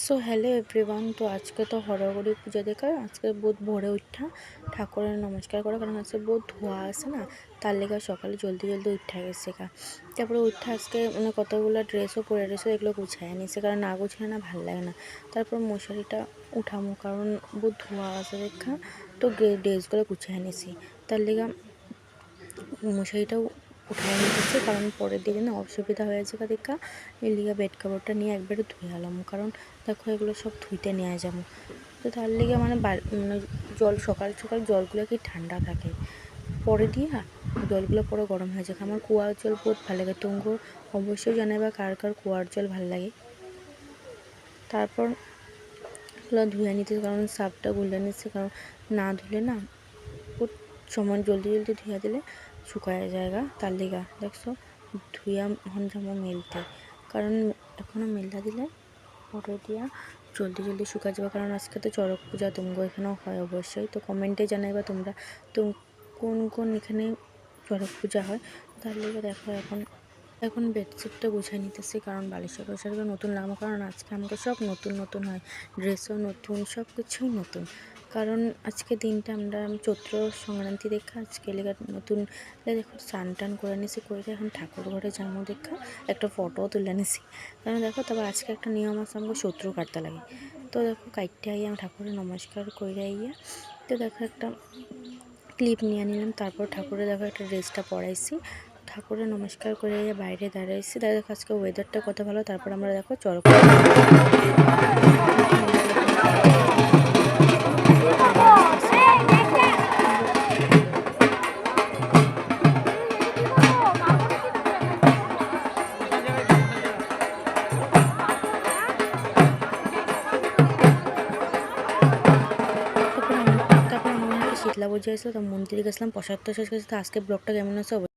So hello everyone. তো আজকে তো হরগৌরী পূজা দেখার আজকে বহুত ভোরে উঠা ঠাকুরের নমস্কার করা, কারণ আজকে বহুত ধোয়া আছে না, তার লেগে সকালে জলদি জলদি উঠা গেছে গা। তারপরে উঠা আজকে মানে কতগুলো ড্রেসও পরে রয়েছে, এগুলো গুছাই নিয়েছে, কারণ না গুছায় না ভাল লাগে না। তারপর মশারিটা উঠামো, কারণ বহুত ধোয়া আছে দেখা, তো ড্রেসগুলো গুছাই নিয়েছি, তার লেগে মশারিটাও উঠাই নিতেছে, কারণ পরের দিকে না অসুবিধা হয়েছে দেখা। এর লিগে বেড কাপড়টা নিয়ে একবারে ধুয়ে আলাম, কারণ দেখো এগুলো সব ধুইতে নিয়ে যাবো। তো তার লিগে মানে জল সকাল সকাল জলগুলো কি ঠান্ডা থাকে, পরে দিয়া জলগুলো পরে গরম হয়ে যায়। আমার কুয়ার জল বহুত ভালো লাগে, তোমরা অবশ্যই জানাবা কার কার কুয়ার জল ভালো লাগে। তারপর এগুলো ধুয়ে নিতে, কারণ সাপটা গুলে নিচ্ছে, কারণ না ধুলে না বহুত সময় জলদি জলদি ধুয়ে দিলে শুকায় জায়গা, তার লিগা দেখছো ধুইয়া হন যাবো মেলতে, কারণ এখনও মেলটা দিলে পরে দিয়া জলদি জলদি শুকা যাবে। কারণ আজকে তো চড়ক পূজা তুমগো এখানেও হয় অবশ্যই, তো কমেন্টে জানাইবা তোমরা কোন কোন এখানে চড়ক পূজা হয়। তার লিগে দেখো এখন এখন বেডশিটটা গুছিয়ে নিতেছি, কারণ বালিশের টালিশগুলো নতুন লাগাবো, কারণ আজকে আমাকে সব নতুন নতুন হয়, ড্রেসও নতুন, সব কিছুই নতুন। কারণ আজকে দিনটা আমরা চৈত্র সংক্রান্তি দেখা আজকে লেগে নতুন দেখো স্নান টান করে নিছি, করে এখন ঠাকুর ঘরে যাবো দেখা একটা ফটোও তুলে নিছি। কারণ দেখো তবে আজকে একটা নিয়ম আছে, আমাকে শত্রু কাটতে লাগে। তো দেখো কাটতে আইয়া আমি ঠাকুরের নমস্কার করে আইয়া, তো দেখো একটা ক্লিপ নিয়ে নিলাম। তারপর ঠাকুরের দেখো একটা ড্রেসটা পরাইছি, ঠাকুরের নমস্কার করে বাইরে দাঁড়াইছি। দেখো আজকে ওয়েদারটা কত ভালো। তারপর আমরা দেখো চড়ক শীতলা পুজো আসলো, তো মন্দিরে গেছিলাম, প্রসাদ টসাদ খেয়েছি। তো আজকে ব্লগটা কেমন আছে